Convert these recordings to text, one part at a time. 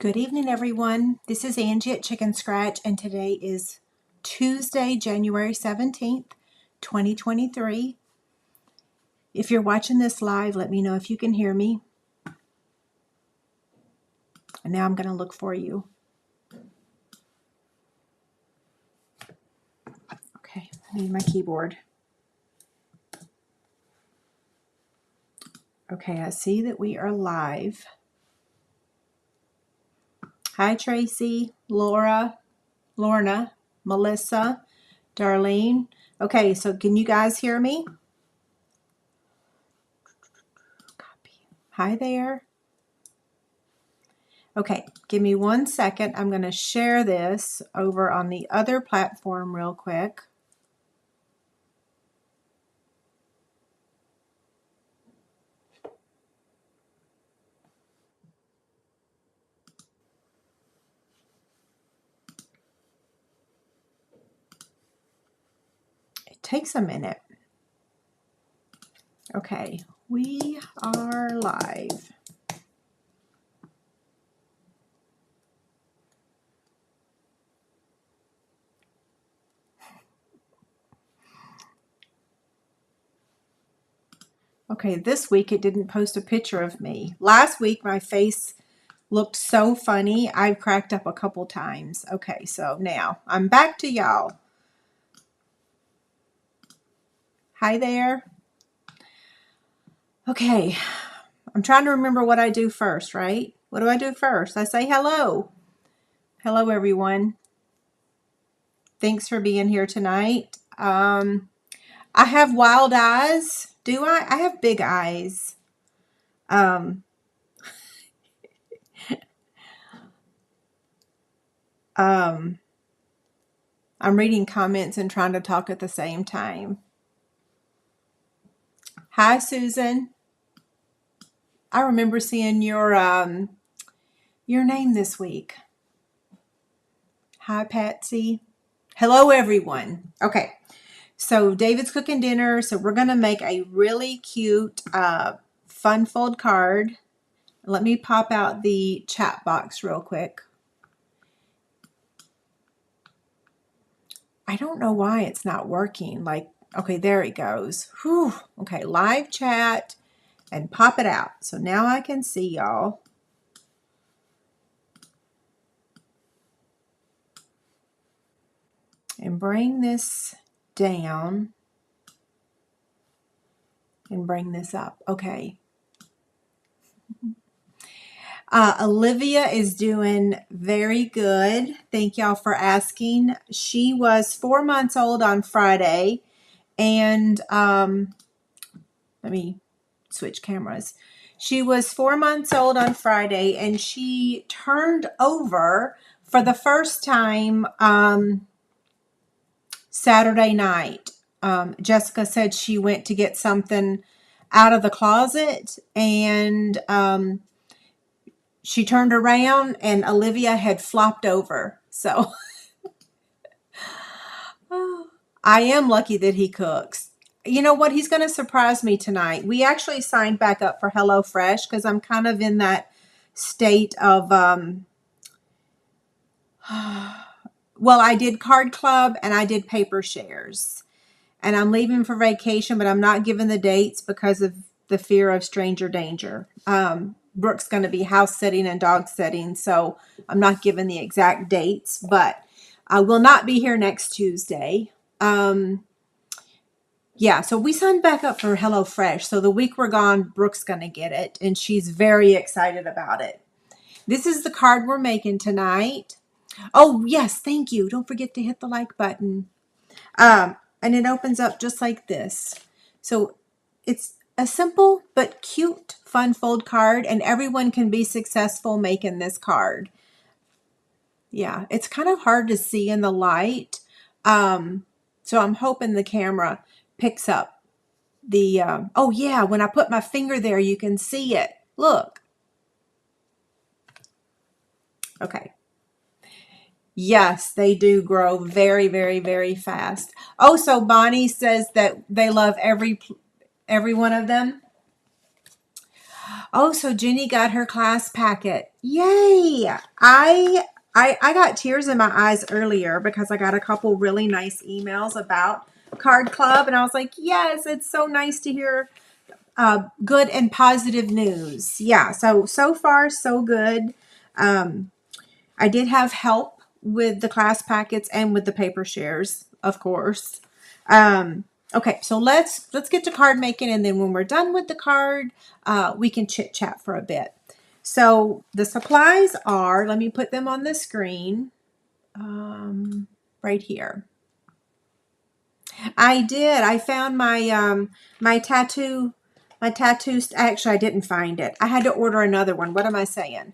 Good evening, everyone. This is Angie at Chicken Scratch, and today is Tuesday, January 17th, 2023. If you're watching this live, let me know if you can hear me. And now I'm going to look for you. Okay, I need my keyboard. Okay, I see that we are live. Hi, Tracy, Laura, Lorna, Melissa, Darlene. Okay, so can you guys hear me? Copy. Hi there. Okay, give me 1 second. I'm going to share this over on the other platform real quick. It takes a minute. Okay, we are live. Okay, this week it didn't post a picture of me. Last week my face looked so funny, I cracked up a couple times. Okay, so now I'm back to y'all. Hi there. Okay, I'm trying to remember what I do first, right? What do I do first? I say hello. Hello, everyone. Thanks for being here tonight. I have wild eyes. Do I? I have big eyes. Um, I'm reading comments and trying to talk at the same time. Hi, Susan. I remember seeing your name this week. Hi, Patsy. Hello, everyone. Okay, so David's cooking dinner. So we're going to make a really cute fun fold card. Let me pop out the chat box real quick. I don't know why it's not working. Like, okay, there it goes. Whew. Okay, live chat and pop it out. So now I can see y'all. And bring this down and bring this up. Okay. Olivia is doing very good. Thank y'all for asking. She was 4 months old on Friday, and let me switch cameras. She was 4 months old on Friday, and she turned over for the first time Saturday night. Jessica said she went to get something out of the closet, and she turned around and Olivia had flopped over. So I am lucky that he cooks. You know what? He's going to surprise me tonight. We actually signed back up for HelloFresh because I'm kind of in that state of, well, I did Card Club and I did Paper Shares. And I'm leaving for vacation, but I'm not giving the dates because of the fear of stranger danger. Brooke's going to be house sitting and dog sitting, so I'm not giving the exact dates, but I will not be here next Tuesday. Yeah, so we signed back up for HelloFresh. So the week we're gone, Brooke's going to get it, and she's very excited about it. This is the card we're making tonight. Oh, yes, thank you. Don't forget to hit the like button. And it opens up just like this. So it's a simple but cute fun fold card, and everyone can be successful making this card. Yeah, it's kind of hard to see in the light. So I'm hoping the camera picks up the, oh yeah, when I put my finger there, you can see it. Look. Okay. Yes, they do grow very, very, very fast. Oh, so Bonnie says that they love every one of them. Oh, so Jenny got her class packet. Yay! I got tears in my eyes earlier because I got a couple really nice emails about Card Club, and I was like, yes, it's so nice to hear good and positive news. Yeah, so far so good. I did have help with the class packets and with the paper shares, of course. Okay, so let's get to card making, and then when we're done with the card, we can chit chat for a bit. So the supplies are, let me put them on the screen right here. I found my my tattoo. Actually, I didn't find it. I had to order another one. What am I saying?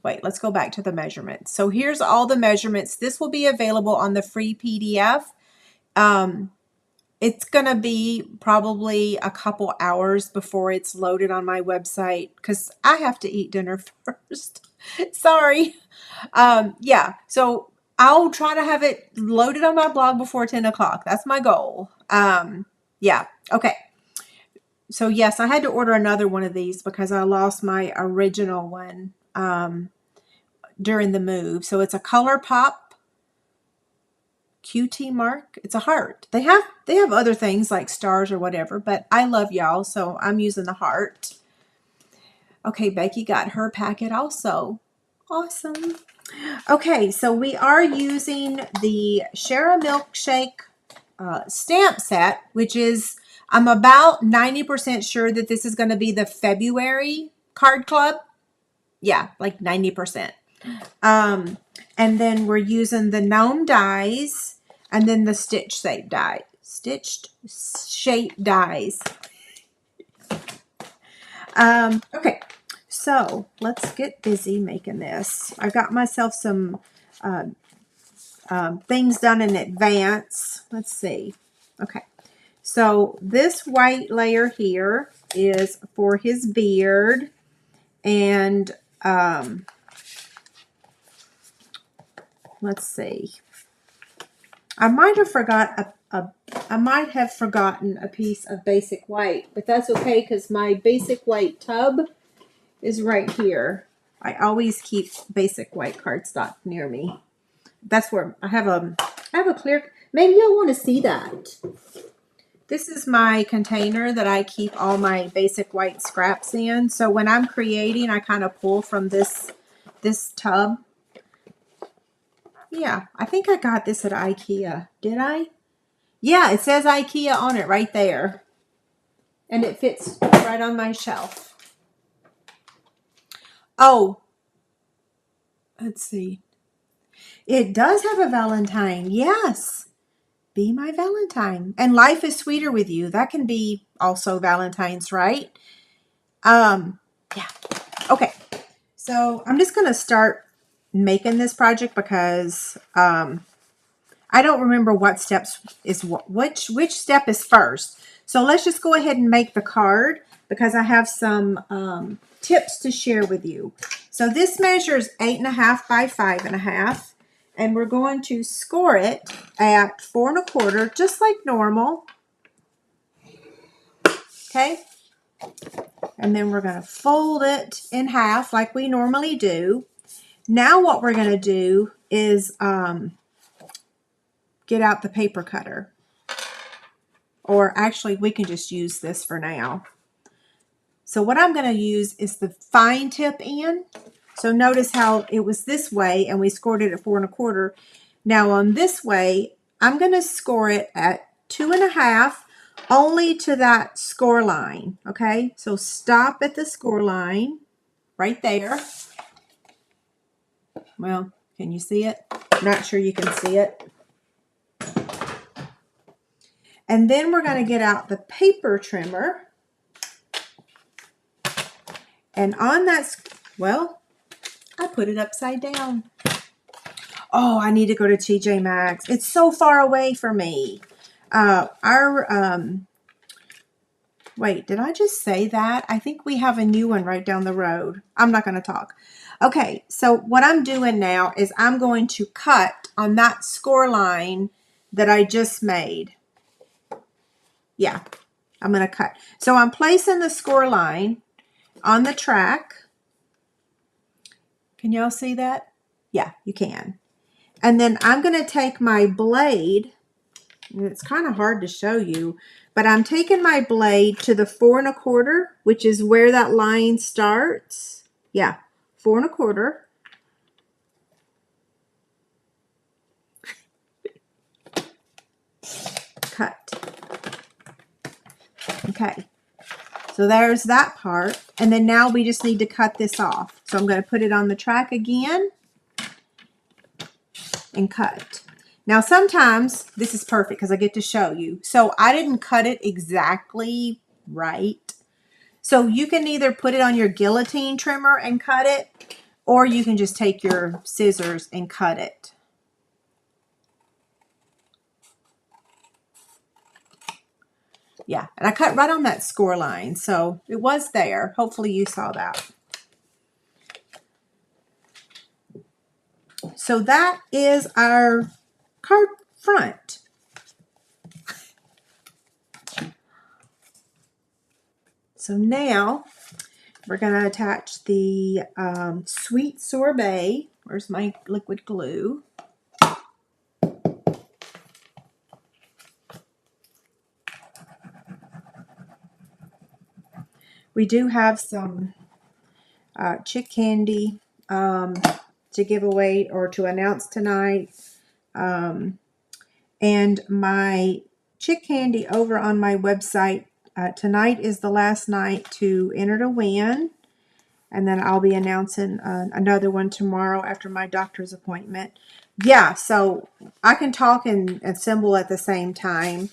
Wait, let's go back to the measurements. So here's all the measurements. This will be available on the free PDF. It's going to be probably a couple hours before it's loaded on my website because I have to eat dinner first. Sorry. Yeah, so I'll try to have it loaded on my blog before 10 o'clock. That's my goal. Yeah, okay. So yes, I had to order another one of these because I lost my original one during the move. So it's a ColourPop QT mark. It's a heart. They have other things like stars or whatever, but I love y'all, so I'm using the heart. Okay, Becky got her packet also. Awesome. Okay, so we are using the Share a Milkshake stamp set, which is, I'm about 90% sure that this is going to be the February card club. Yeah, like 90%. And then we're using the gnome dies and then the stitched shape dies. Okay, so let's get busy making this. I got myself some things done in advance. Let's see. Okay, so this white layer here is for his beard, and let's see. I might have forgotten a piece of basic white, but that's okay because my basic white tub is right here. I always keep basic white cardstock near me. That's where I have a clear. Maybe you'll want to see that. This is my container that I keep all my basic white scraps in. So when I'm creating, I kind of pull from this tub. Yeah, I think I got this at IKEA. Did I? Yeah, it says IKEA on it right there. And it fits right on my shelf. Oh, let's see. It does have a Valentine. Yes. Be my Valentine. And life is sweeter with you. That can be also Valentine's, right? Yeah. Okay. So I'm just going to start making this project because I don't remember what steps is which step is first. So let's just go ahead and make the card because I have some tips to share with you. So this measures 8.5 by 5.5, and we're going to score it at 4 1/4, just like normal. Okay. And then we're going to fold it in half like we normally do. Now what we're going to do is get out the paper cutter. Or actually, we can just use this for now. So what I'm going to use is the fine tip end. So notice how it was this way and we scored it at 4 1/4. Now on this way, I'm going to score it at 2.5 only to that score line. Okay, so stop at the score line right there. Well, can you see it? Not sure you can see it. And then we're going to get out the paper trimmer. And on that, well, I put it upside down. Oh, I need to go to TJ Maxx. It's so far away from me. Wait, did I just say that? I think we have a new one right down the road. I'm not going to talk. Okay, so what I'm doing now is I'm going to cut on that score line that I just made. Yeah, I'm going to cut. So I'm placing the score line, on the track. Can y'all see that? Yeah, you can. And then I'm going to take my blade, and it's kind of hard to show you, but I'm taking my blade to the 4 1/4, which is where that line starts. Yeah, 4 1/4. Cut. Okay. So there's that part. And then now we just need to cut this off. So I'm going to put it on the track again and cut. Now sometimes this is perfect because I get to show you. So I didn't cut it exactly right. So you can either put it on your guillotine trimmer and cut it, or you can just take your scissors and cut it. Yeah, and I cut right on that score line, so it was there. Hopefully you saw that. So that is our card front. So now we're going to attach the Sweet Sorbet. Where's my liquid glue? We do have some chick candy to give away or to announce tonight. And my chick candy over on my website, tonight is the last night to enter to win. And then I'll be announcing another one tomorrow after my doctor's appointment. Yeah, so I can talk and assemble at the same time.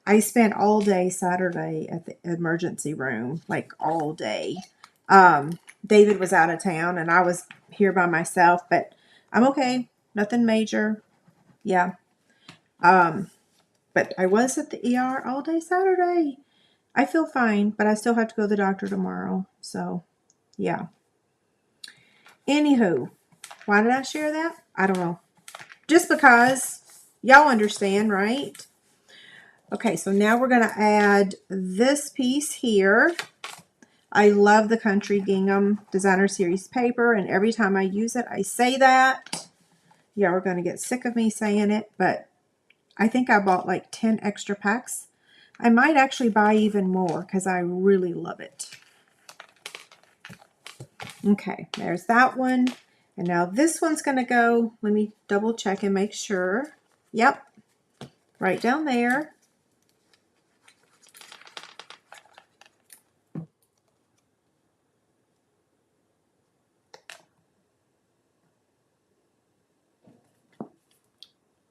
I spent all day Saturday at the emergency room, like all day. David was out of town and I was here by myself, but I'm okay. Nothing major. Yeah. But I was at the ER all day Saturday. I feel fine, but I still have to go to the doctor tomorrow. So, yeah. Anywho, why did I share that? I don't know. Just because y'all understand, right? Okay, so now we're going to add this piece here. I love the Country Gingham Designer Series paper, and every time I use it, I say that. Yeah, we're going to get sick of me saying it, but I think I bought like 10 extra packs. I might actually buy even more because I really love it. Okay, there's that one. And now this one's going to go, let me double check and make sure. Yep, right down there.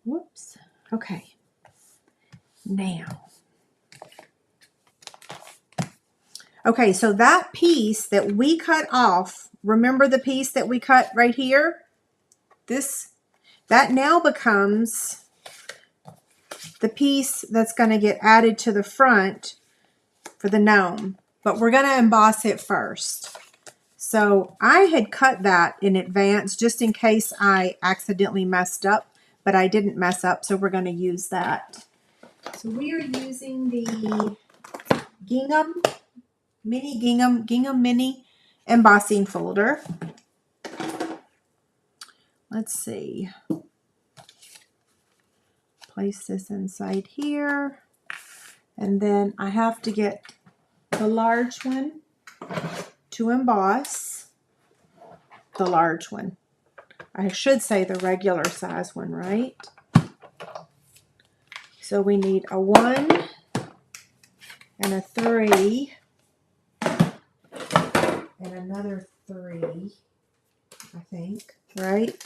Whoops. Okay. Now. Okay, so that piece that we cut off, remember the piece that we cut right here? That now becomes the piece that's going to get added to the front for the gnome. But we're going to emboss it first. So I had cut that in advance just in case I accidentally messed up, but I didn't mess up, so we're going to use that. So we are using the Gingham Mini embossing folder. Let's see. Place this inside here. And then I have to get the large one to emboss. The large one. I should say the regular size one, right? So we need a 1 and a 3 and another 3, I think, right?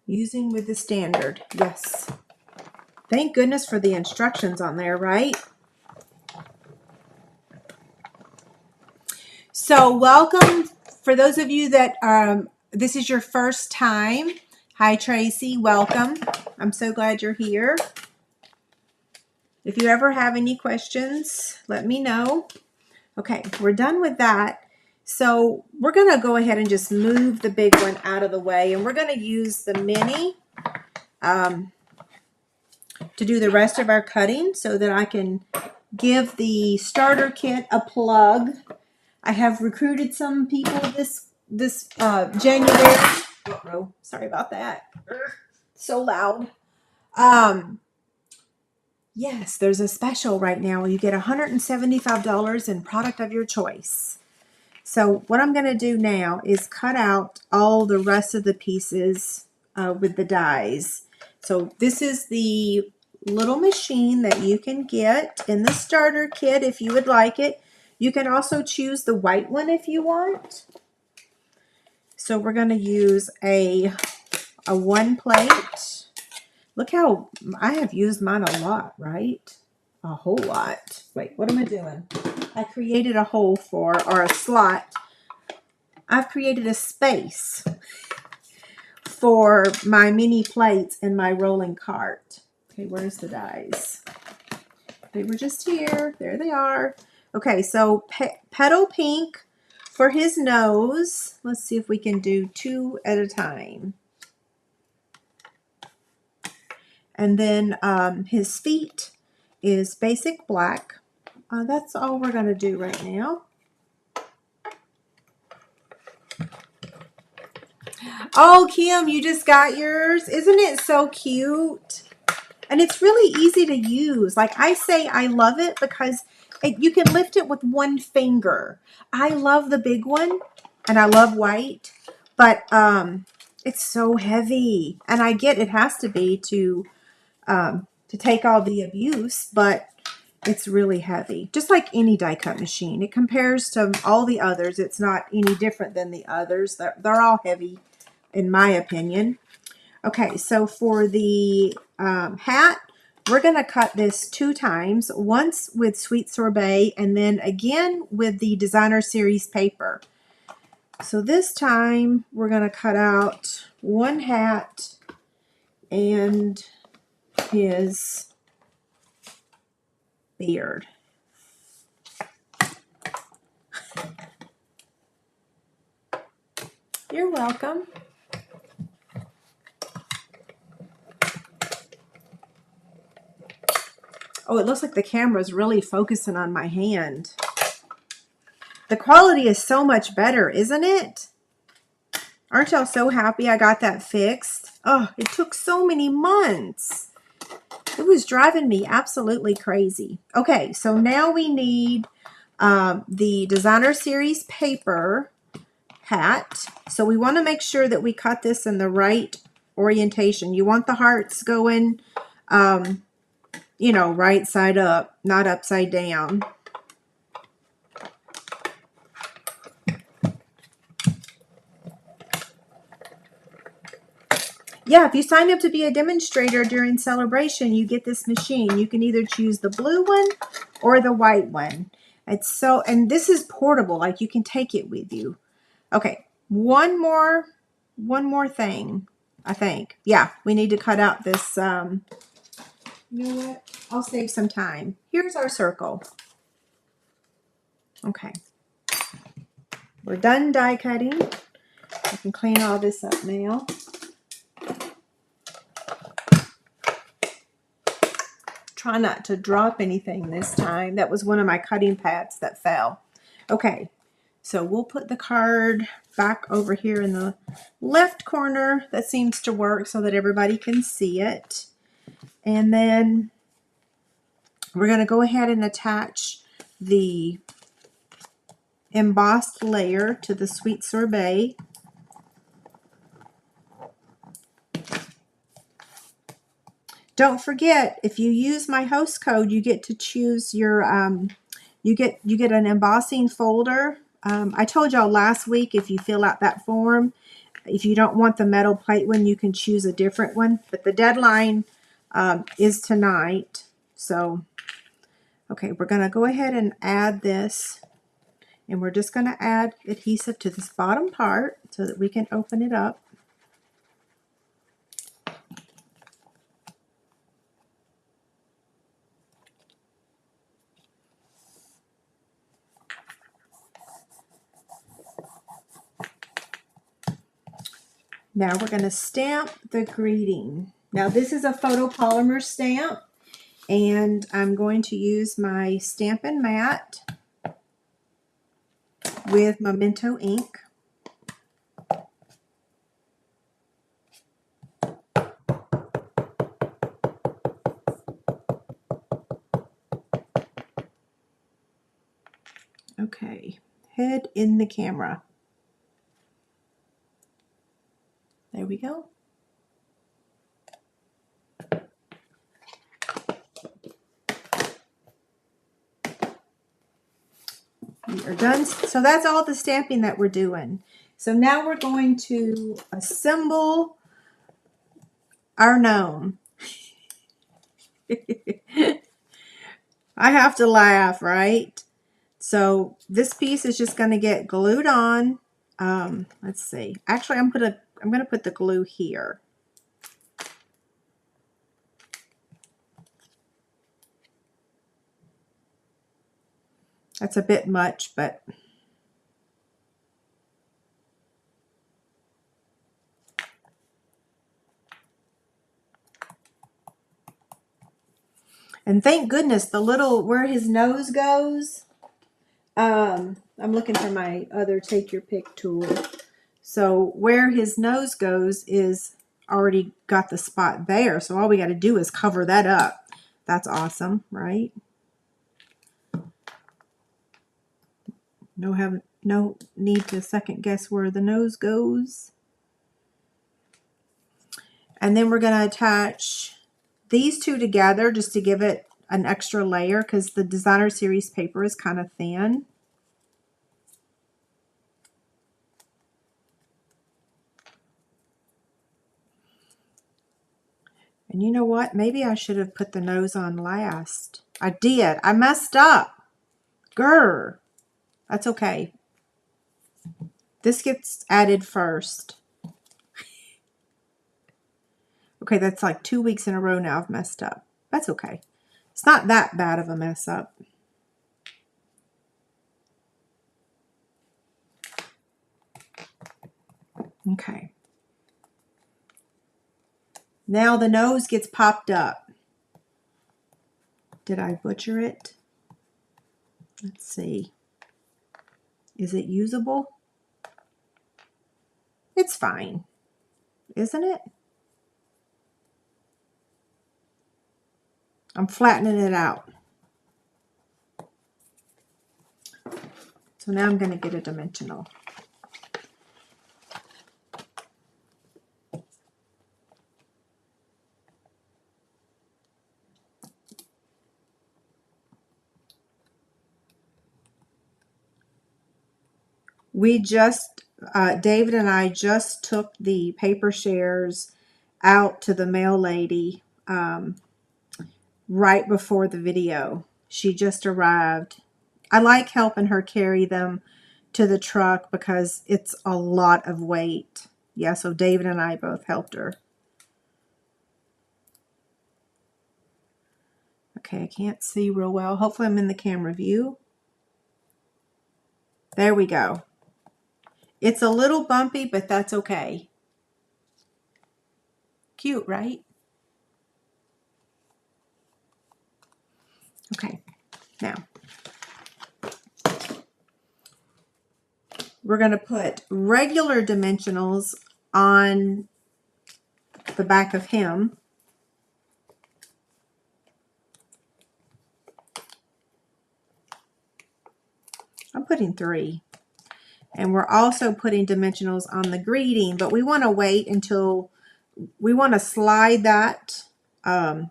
Using with the standard, yes. Thank goodness for the instructions on there, right? So welcome for those of you that this is your first time. Hi Tracy, welcome. I'm so glad you're here. If you ever have any questions, let me know. Okay, we're done with that. So we're going to go ahead and just move the big one out of the way, and we're going to use the mini to do the rest of our cutting so that I can give the starter kit a plug. I have recruited some people this January. Oh, sorry about that. So loud. Yes, there's a special right now. You get $175 in product of your choice. So what I'm going to do now is cut out all the rest of the pieces with the dies. So this is the little machine that you can get in the starter kit if you would like it. You can also choose the white one if you want. So we're going to use a one plate. Look how I have used mine a lot, right? A whole lot. Wait, what am I doing? I created a hole or a slot. I've created a space for my mini plates in my rolling cart. Okay, where's the dies? They were just here. There they are. Okay, so petal pink for his nose. Let's see if we can do 2 at a time. And then his feet is basic black. That's all we're going to do right now. Oh, Kim, you just got yours. Isn't it so cute? And it's really easy to use. Like I say, I love it because you can lift it with one finger. I love the big one, and I love white, but it's so heavy. And I get it has to be to take all the abuse, but it's really heavy. Just like any die cut machine. It compares to all the others. It's not any different than the others. They're all heavy, in my opinion. Okay, so for the hat, we're going to cut this 2 times. Once with Sweet Sorbet and then again with the Designer Series paper. So this time we're going to cut out 1 hat and his beard. You're welcome. Oh, it looks like the camera's really focusing on my hand. The quality is so much better, isn't it? Aren't y'all so happy I got that fixed? Oh, it took so many months. It was driving me absolutely crazy. Okay, so now we need the Designer Series paper hat. So we want to make sure that we cut this in the right orientation. You want the hearts going, you know, right side up, not upside down. Yeah, if you sign up to be a demonstrator during celebration, you get this machine. You can either choose the blue one or the white one. It's so, and this is portable, like you can take it with you. Okay, one more thing, I think. Yeah, we need to cut out this, you know what? I'll save some time. Here's our circle. Okay. We're done die cutting. I can clean all this up now. Try not to drop anything this time. That was one of my cutting pads that fell. Okay, so we'll put the card back over here in the left corner. That seems to work so that everybody can see it. And then we're going to go ahead and attach the embossed layer to the Sweet Sorbet. Don't forget, if you use my host code, you get to choose your you get an embossing folder. I told y'all last week, if you fill out that form, if you don't want the metal plate one, you can choose a different one. But the deadline is tonight. So, okay, we're going to go ahead and add this. And we're just going to add adhesive to this bottom part so that we can open it up. Now we're going to stamp the greeting. Now this is a photopolymer stamp, and I'm going to use my Stampin' Mat. with Memento ink. Okay, head in the camera. There we go. We are done. So that's all the stamping that we're doing. So now we're going to assemble our gnome. I have to laugh, right? So this piece is just going to get glued on. Let's see. Actually, I'm gonna put the glue here. That's a bit much, but and thank goodness the little where his nose goes. I'm looking for my other take your pick tool. So where his nose goes is already got the spot there. So all we got to do is cover that up. That's awesome, right? No need to second guess where the nose goes. And then we're going to attach these two together just to give it an extra layer because the designer series paper is kind of thin. And you know what? Maybe I should have put the nose on last. I did. I messed up. Grr. That's okay. This gets added first. Okay, that's like 2 weeks in a row now I've messed up. That's okay. It's not that bad of a mess up. Okay. Now the nose gets popped up. Did I butcher it? Let's see. Is it usable? It's fine, isn't it? I'm flattening it out. So now I'm going to get a dimensional. We just, David and I just took the paper shares out to the mail lady right before the video. She just arrived. I like helping her carry them to the truck because it's a lot of weight. Yeah, so David and I both helped her. Okay, I can't see real well. Hopefully I'm in the camera view. There we go. It's a little bumpy, but that's okay. Cute, right? Okay, now we're going to put regular dimensionals on the back of him. I'm putting 3. And we're also putting dimensionals on the greeting, but we want to wait until we want to slide that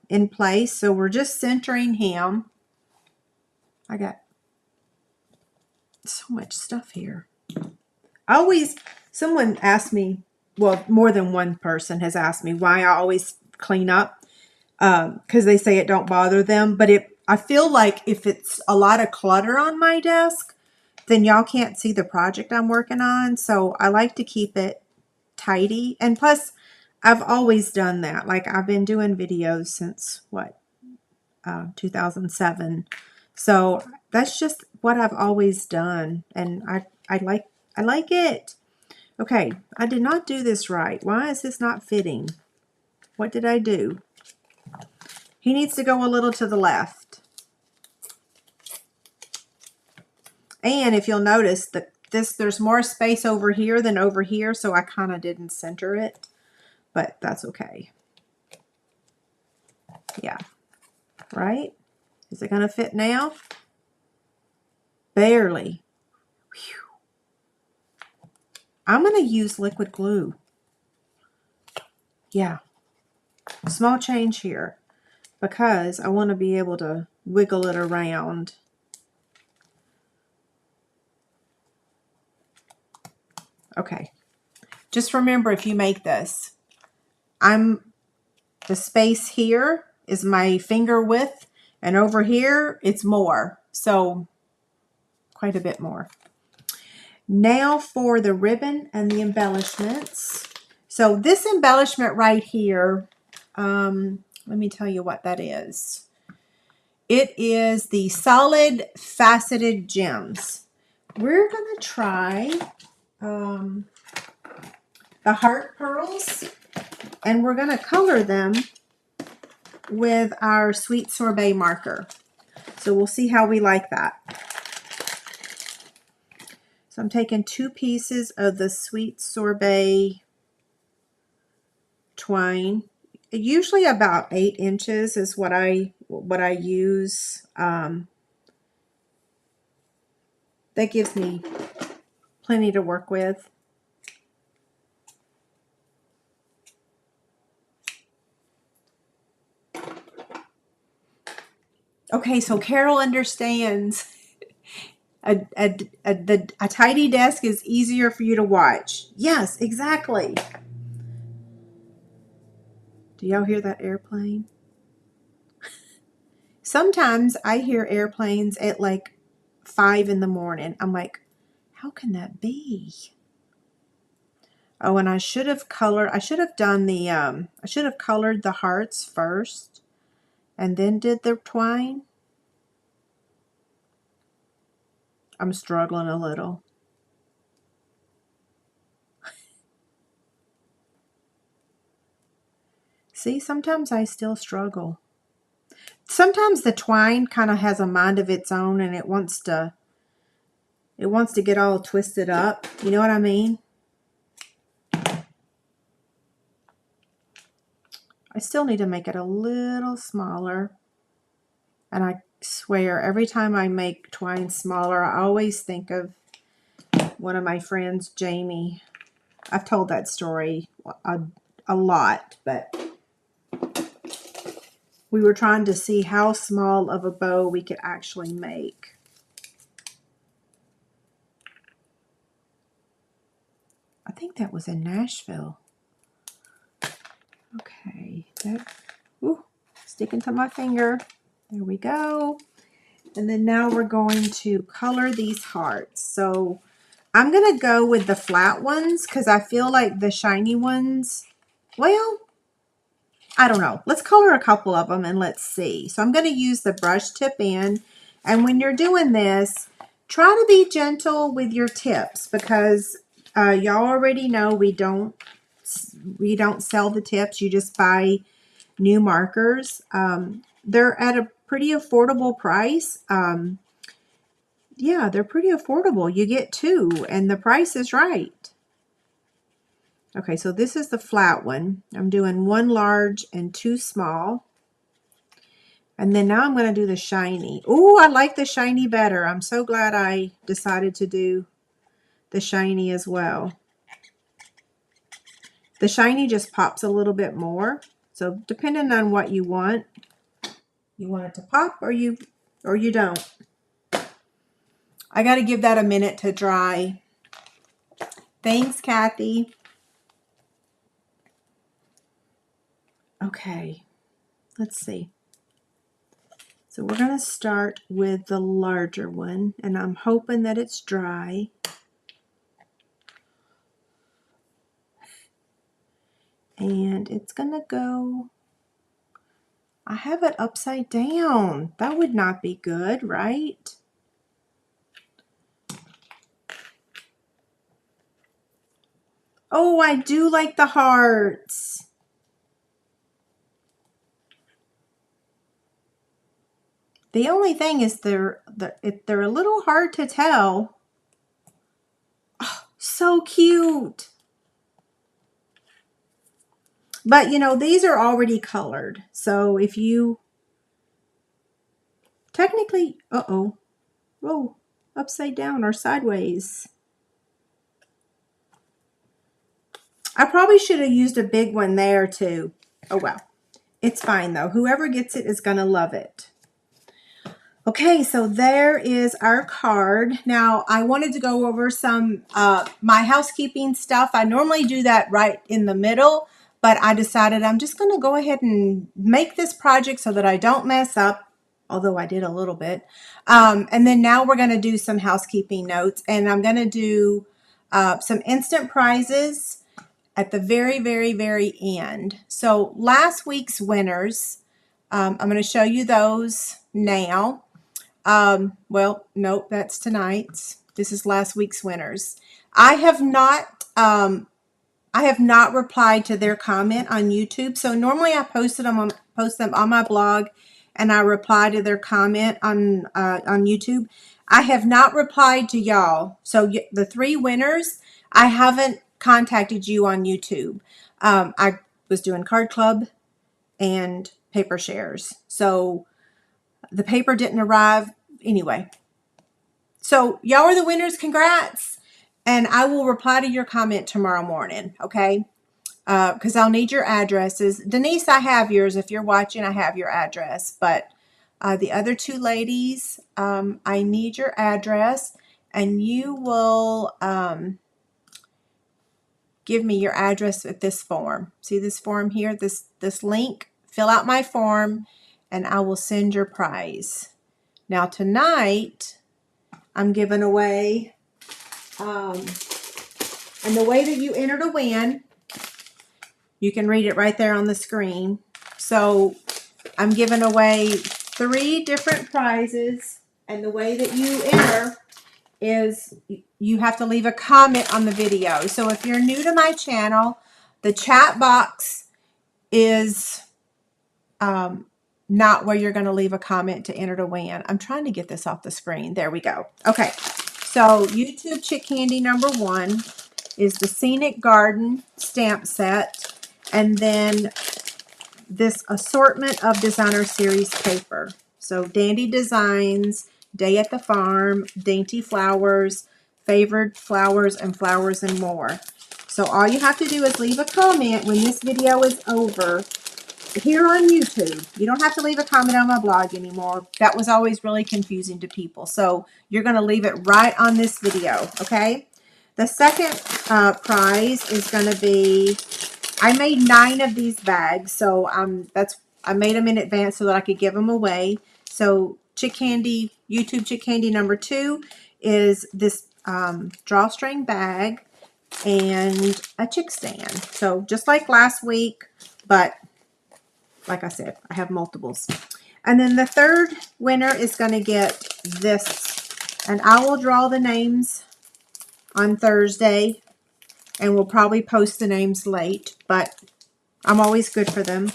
in place. So we're just centering him. I got so much stuff here. Someone asked me, well, more than one person has asked me why I always clean up because they say it don't bother them. But I feel like if it's a lot of clutter on my desk, then y'all can't see the project I'm working on. So I like to keep it tidy. And plus, I've always done that. Like I've been doing videos since what, 2007. So that's just what I've always done. And I like it. Okay, I did not do this right. Why is this not fitting? What did I do? He needs to go a little to the left. And if you'll notice, there's more space over here than over here, so I kind of didn't center it, but that's okay. Yeah, right? Is it going to fit now? Barely. Whew. I'm going to use liquid glue. Yeah. Small change here because I want to be able to wiggle it around. Okay. Just remember, if you make this, the space here is my finger width, and over here it's more. So quite a bit more. Now for the ribbon and the embellishments. So this embellishment right here, let me tell you what that is. It is the solid faceted gems. We're going to try the heart pearls, and we're going to color them with our Sweet Sorbet marker. So we'll see how we like that. So I'm taking 2 pieces of the Sweet Sorbet twine. Usually about 8 inches is what I use. That gives me plenty to work with. Okay, so Carol understands. A tidy desk is easier for you to watch. Yes, exactly. Do y'all hear that airplane? Sometimes I hear airplanes at like 5 in the morning. I'm like, how can that be? Oh, and I should have colored the hearts first and then did the twine. I'm struggling a little. See, sometimes I still struggle. Sometimes the twine kind of has a mind of its own and it wants to get all twisted up. You know what I mean? I still need to make it a little smaller. And I swear, every time I make twine smaller, I always think of one of my friends, Jamie. I've told that story a lot, but we were trying to see how small of a bow we could actually make. I think that was in Nashville. Okay, sticking to my finger. There we go. And then now we're going to color these hearts. So I'm going to go with the flat ones because I feel like the shiny ones, well, I don't know. Let's color a couple of them and let's see. So I'm going to use the brush tip in. And when you're doing this, try to be gentle with your tips because y'all already know we don't sell the tips. You just buy new markers. They're at a pretty affordable price. Yeah, they're pretty affordable. You get 2 and the price is right. Okay, so this is the flat one. I'm doing 1 large and 2 small. And then now I'm going to do the shiny. Oh, I like the shiny better. I'm so glad I decided to do the shiny as well. The shiny just pops a little bit more. So depending on what you want it to pop or you don't. I got to give that a minute to dry. Thanks, Kathy. Okay, let's see. So we're going to start with the larger one, and I'm hoping that it's dry. And it's going to go, I have it upside down. That would not be good, right? Oh, I do like the hearts. The only thing is they're a little hard to tell. So cute. But, you know, these are already colored. So if you technically, uh-oh, whoa, upside down or sideways. I probably should have used a big one there too. Oh, well. It's fine though. Whoever gets it is going to love it. Okay, so there is our card. Now, I wanted to go over some my housekeeping stuff. I normally do that right in the middle, but I decided I'm just going to go ahead and make this project so that I don't mess up, although I did a little bit. And then now we're going to do some housekeeping notes, and I'm going to do some instant prizes at the very, very, very end. So last week's winners, I'm going to show you those now. Well, nope, that's tonight's. This is last week's winners. I have not replied to their comment on YouTube. So normally I post them on my blog, and I reply to their comment on YouTube. I have not replied to y'all. So the 3 winners, I haven't contacted you on YouTube. I was doing Card Club and paper shares. So the paper didn't arrive anyway. So y'all are the winners. Congrats. And I will reply to your comment tomorrow morning. Okay. Because I'll need your addresses. Denise, I have yours. If you're watching, I have your address. But the other 2 ladies, I need your address, and you will give me your address with this form. See this form here, this link? Fill out my form, and I will send your prize. Now tonight, I'm giving away, and the way that you enter to win, you can read it right there on the screen. So I'm giving away 3 different prizes, and the way that you enter is you have to leave a comment on the video. So if you're new to my channel, the chat box is not where you're going to leave a comment to enter to win. I'm trying to get this off the screen. There we go. Okay. So YouTube Chick Candy number 1 is the Scenic Garden stamp set, and then this assortment of designer series paper. So Dandy Designs, Day at the Farm, Dainty Flowers, Favored Flowers, and Flowers and More. So all you have to do is leave a comment when this video is over here on YouTube. You don't have to leave a comment on my blog anymore. That was always really confusing to people. So you're going to leave it right on this video, okay? The second prize is going to be, I made 9 of these bags, so I made them in advance so that I could give them away. So Chick Candy, YouTube Chick Candy number 2 is this drawstring bag and a chick stand. So just like last week, but like I said, I have multiples. And then the third winner is going to get this, and I will draw the names on Thursday, and we'll probably post the names late, but I'm always good for them.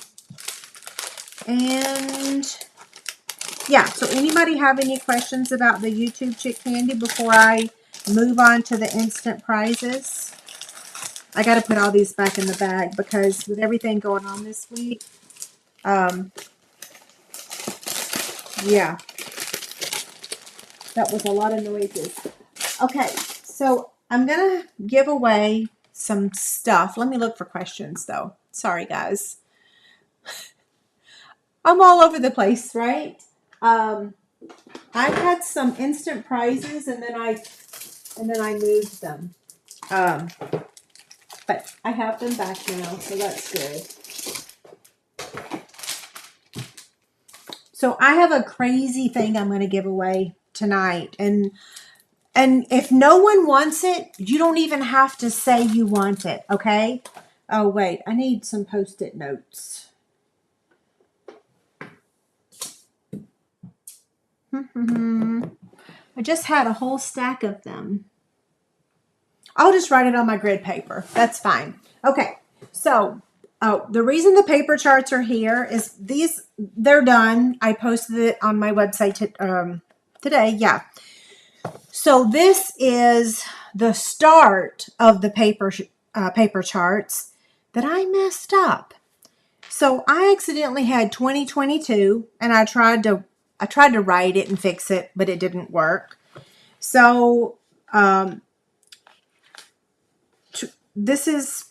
And yeah, so anybody have any questions about the YouTube Chick Candy before I move on to the instant prizes? I got to put all these back in the bag because with everything going on this week, yeah, that was a lot of noises. Okay, so I'm going to give away some stuff. Let me look for questions, though. Sorry, guys. I'm all over the place, right? I had some instant prizes, and then I moved them. But I have them back now, so that's good. So I have a crazy thing I'm going to give away tonight, and if no one wants it, you don't even have to say you want it, okay? Oh, wait, I need some Post-it notes. I just had a whole stack of them. I'll just write it on my grid paper. That's fine. Okay, so the reason the paper charts are here is they're done. I posted it on my website today, yeah. So this is the start of the paper charts that I messed up. So I accidentally had 2022, and I tried to write it and fix it, but it didn't work. So this is,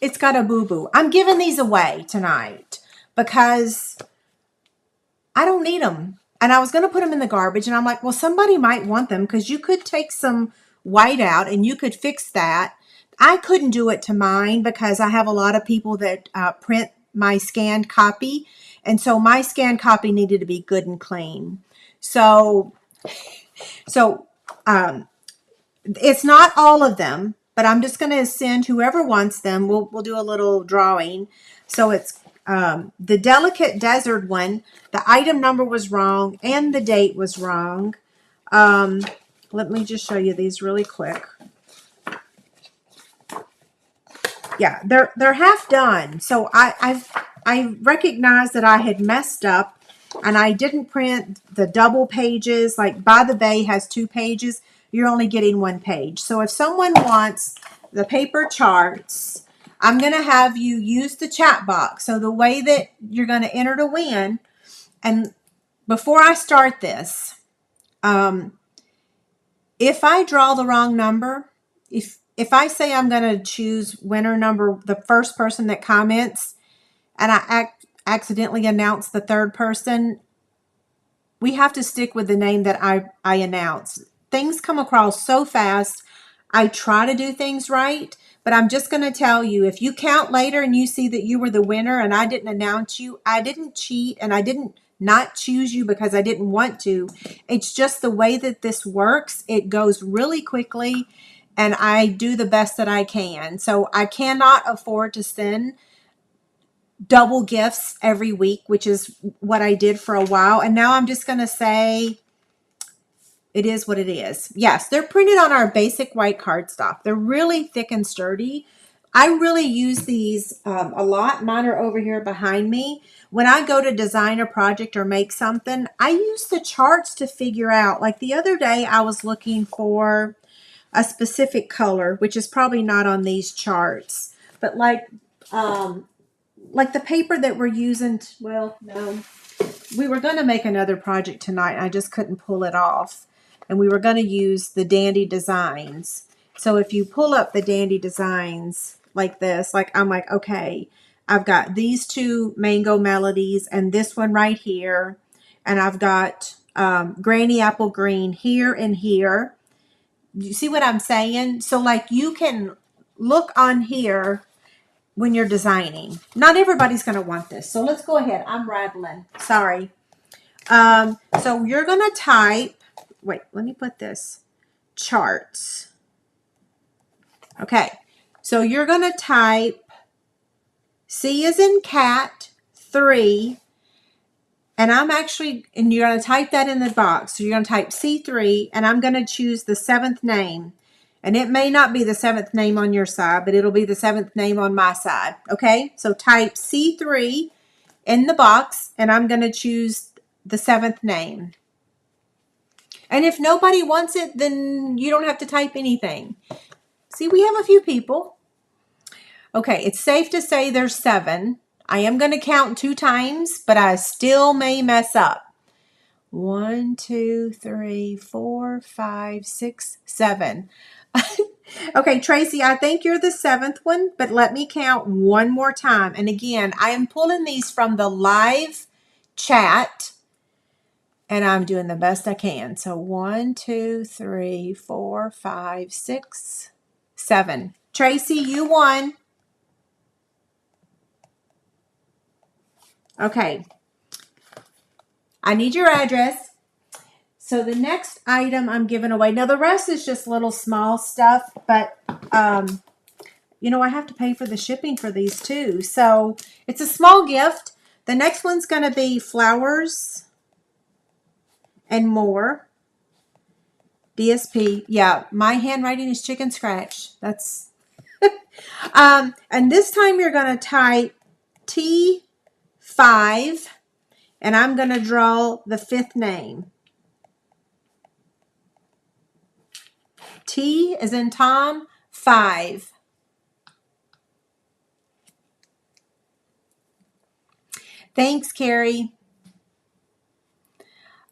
it's got a boo-boo. I'm giving these away tonight because I don't need them. And I was going to put them in the garbage, and I'm like, well, somebody might want them because you could take some white out and you could fix that. I couldn't do it to mine because I have a lot of people that print my scanned copy. And so my scanned copy needed to be good and clean. So it's not all of them, but I'm just going to send whoever wants them. We'll do a little drawing. So it's the Delicate Desert one. The item number was wrong and the date was wrong. Let me just show you these really quick. Yeah, they're half done. So I recognized that I had messed up, and I didn't print the double pages. Like By the Bay has 2 pages. You're only getting 1 page. So if someone wants the paper charts, I'm going to have you use the chat box. So the way that you're going to enter to win, and before I start this, if I draw the wrong number, if I say I'm going to choose winner number, the first person that comments, and I accidentally announce the third person, we have to stick with the name that I announce. Things come across so fast. I try to do things right, but I'm just going to tell you, if you count later and you see that you were the winner and I didn't announce you, I didn't cheat, and I didn't not choose you because I didn't want to. It's just the way that this works. It goes really quickly, and I do the best that I can. So I cannot afford to send double gifts every week, which is what I did for a while. And now I'm just going to say it is what it is. Yes, they're printed on our basic white cardstock. They're really thick and sturdy. I really use these a lot. Mine are over here behind me. When I go to design a project or make something, I use the charts to figure out. Like the other day, I was looking for a specific color, which is probably not on these charts, but like the paper that we're using, well, no, we were going to make another project tonight. I just couldn't pull it off. And we were going to use the Dandy Designs. So if you pull up the Dandy Designs like this, like I'm like, okay, I've got these 2 Mango Melodies and this one right here. And I've got Granny Apple Green here and here. You see what I'm saying? So like you can look on here when you're designing. Not everybody's going to want this. So let's go ahead. I'm rattling. Sorry. So you're going to type, wait, let me put this, charts. Okay. So you're going to type C as in cat 3. And and you're going to type that in the box. So you're going to type C3, and I'm going to choose the 7th name. And it may not be the 7th name on your side, but it'll be the 7th name on my side. Okay, so type C3 in the box, and I'm going to choose the 7th name. And if nobody wants it, then you don't have to type anything. See, we have a few people. Okay, it's safe to say there's 7. I am going to count 2 times, but I still may mess up. 1, 2, 3, 4, 5, 6, 7. Okay, Tracy, I think you're the 7th one, but let me count one more time. And again, I am pulling these from the live chat, and I'm doing the best I can. So 1, 2, 3, 4, 5, 6, 7. Tracy, you won. Okay. I need your address. So the next item I'm giving away. Now the rest is just little small stuff, but you know, I have to pay for the shipping for these too. So it's a small gift. The next one's going to be Flowers and More. DSP. Yeah, my handwriting is chicken scratch. That's and this time you're going to type T5, and I'm going to draw the 5th name. T as in Tom, 5. Thanks, Carrie.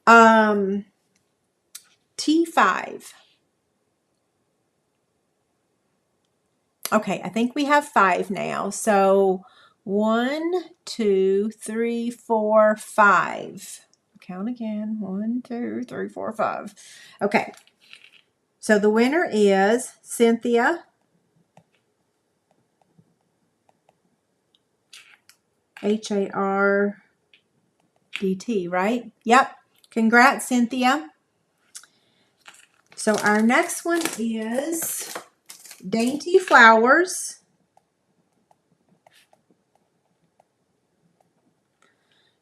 T5. Okay, I think we have 5 now. So 1, 2, 3, 4, 5. Count again. 1, 2, 3, 4, 5. Okay. So the winner is Cynthia. HARDT, right? Yep. Congrats, Cynthia. So our next one is Dainty Flowers.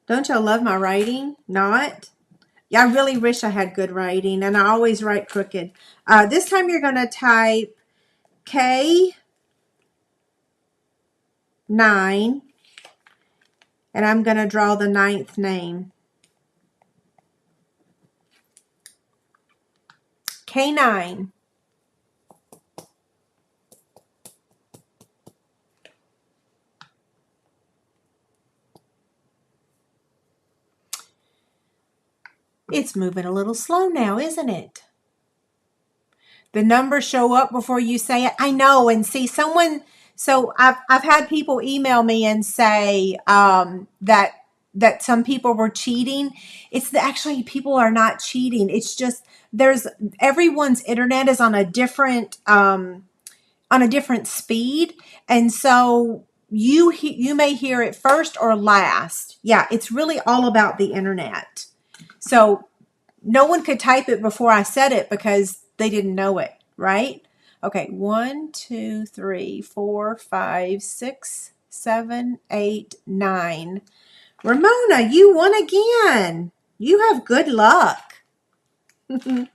Don't y'all love my writing? Not? Yeah, I really wish I had good writing, and I always write crooked. This time you're going to type K9, and I'm going to draw the 9th name. K9. It's moving a little slow now, isn't it? The numbers show up before you say it. I know. And see, someone, so I've had people email me and say that some people were cheating. Actually, people are not cheating. It's just everyone's internet is on a different speed, and so you may hear it first or last. Yeah, it's really all about the internet. So no one could type it before I said it because they didn't know it, right? Okay, 1, 2, 3, 4, 5, 6, 7, 8, 9. Ramona, you won again. You have good luck. I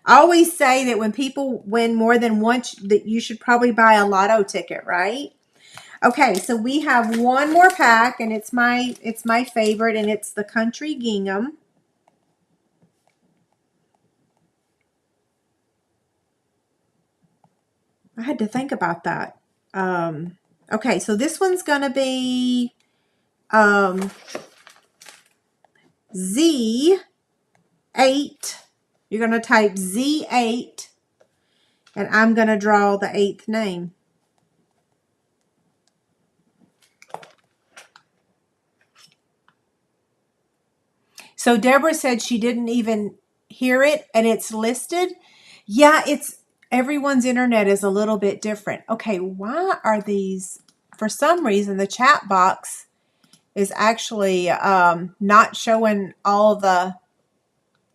always say that when people win more than once, that you should probably buy a lotto ticket, right? Okay, so we have one more pack, and it's my favorite, and it's the Country Gingham. I had to think about that. Okay, so this one's going to be Z8. You're going to type Z8, and I'm going to draw the 8th name. So Deborah said she didn't even hear it, and it's listed. Yeah, everyone's internet is a little bit different. Okay, why are these, for some reason, the chat box is actually not showing all the,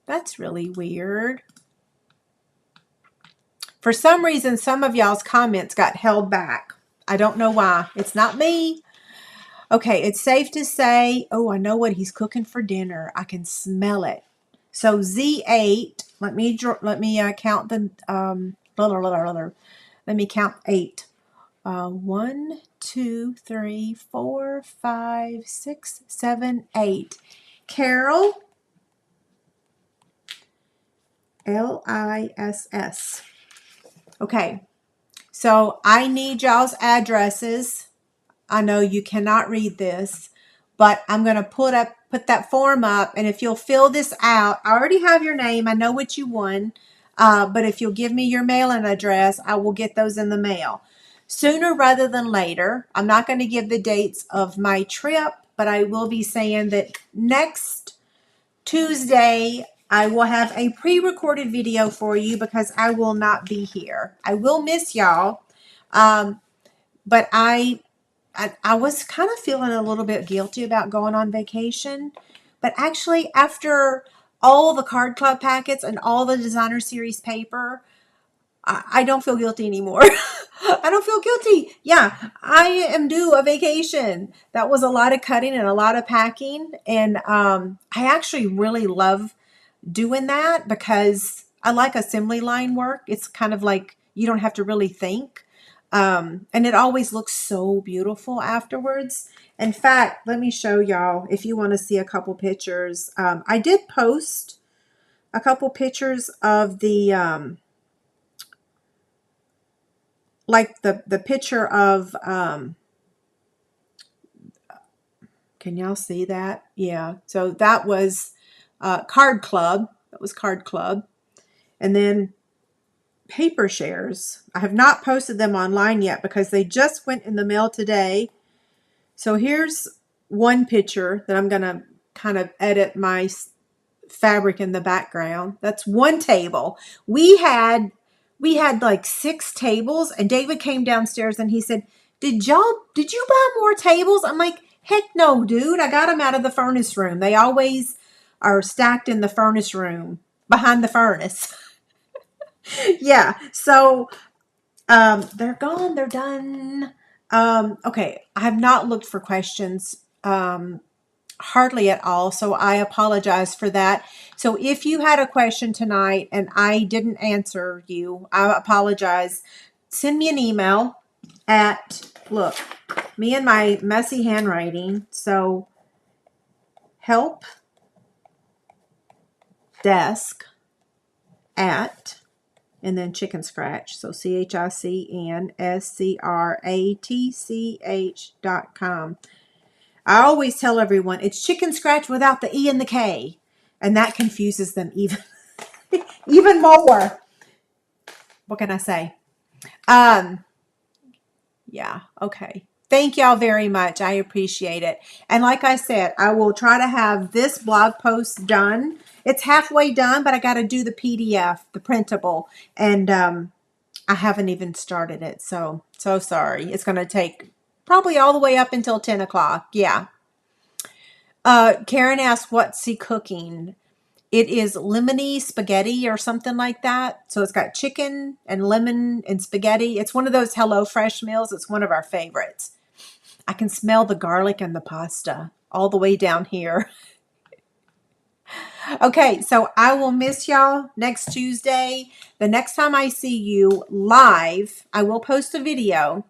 that's really weird. For some reason, some of y'all's comments got held back. I don't know why. It's not me. Okay, it's safe to say, oh, I know what he's cooking for dinner. I can smell it. So Z8, let me count the, let me count 8. 1, 2, 3, 4, 5, 6, 7, 8. Carol, Liss. Okay, so I need y'all's addresses. I know you cannot read this, but I'm going to put that form up, and if you'll fill this out, I already have your name. I know what you won, but if you'll give me your mailing address, I will get those in the mail sooner rather than later. I'm not going to give the dates of my trip, but I will be saying that next Tuesday I will have a pre-recorded video for you because I will not be here. I will miss y'all, but I was kind of feeling a little bit guilty about going on vacation, but actually after all the Card Club packets and all the Designer Series paper, I don't feel guilty anymore. I don't feel guilty. Yeah, I am due a vacation. That was a lot of cutting and a lot of packing, and I actually really love doing that because I like assembly line work. It's kind of like you don't have to really think. And it always looks so beautiful afterwards. In fact, let me show y'all if you want to see a couple pictures. I did post a couple pictures of the like the picture of, can y'all see that? Yeah. So that was Card Club. That was Card Club. And then paper shares. I have not posted them online yet because they just went in the mail today. So here's one picture that I'm going to kind of edit my fabric in the background. That's one table. We had like 6 tables, and David came downstairs and he said, did you buy more tables? I'm like, heck no, dude. I got them out of the furnace room. They always are stacked in the furnace room behind the furnace. Yeah. So they're gone. They're done. Okay. I have not looked for questions. Hardly at all. So I apologize for that. So if you had a question tonight and I didn't answer you, I apologize. Send me an email at, look, me and my messy handwriting. So help desk at, and then chicken scratch. So CHICNSCRATCH.com. I always tell everyone it's chicken scratch without the E and the K. And that confuses them even more. What can I say? Yeah, okay. Thank y'all very much. I appreciate it. And like I said, I will try to have this blog post done. It's halfway done, but I got to do the PDF, the printable. And I haven't even started it. So sorry. It's going to take probably all the way up until 10 o'clock. Yeah. Karen asked, what's he cooking? It is lemony spaghetti or something like that. So it's got chicken and lemon and spaghetti. It's one of those HelloFresh meals. It's one of our favorites. I can smell the garlic and the pasta all the way down here. Okay, so I will miss y'all next Tuesday. The next time I see you live, I will post a video.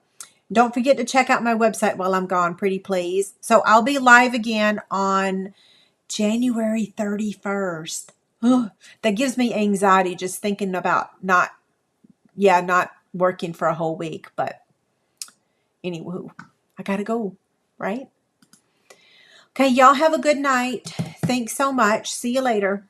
Don't forget to check out my website while I'm gone, pretty please. So I'll be live again on January 31st. That gives me anxiety just thinking about not working for a whole week. But anywho, I gotta go, right? Okay, y'all have a good night. Thanks so much. See you later.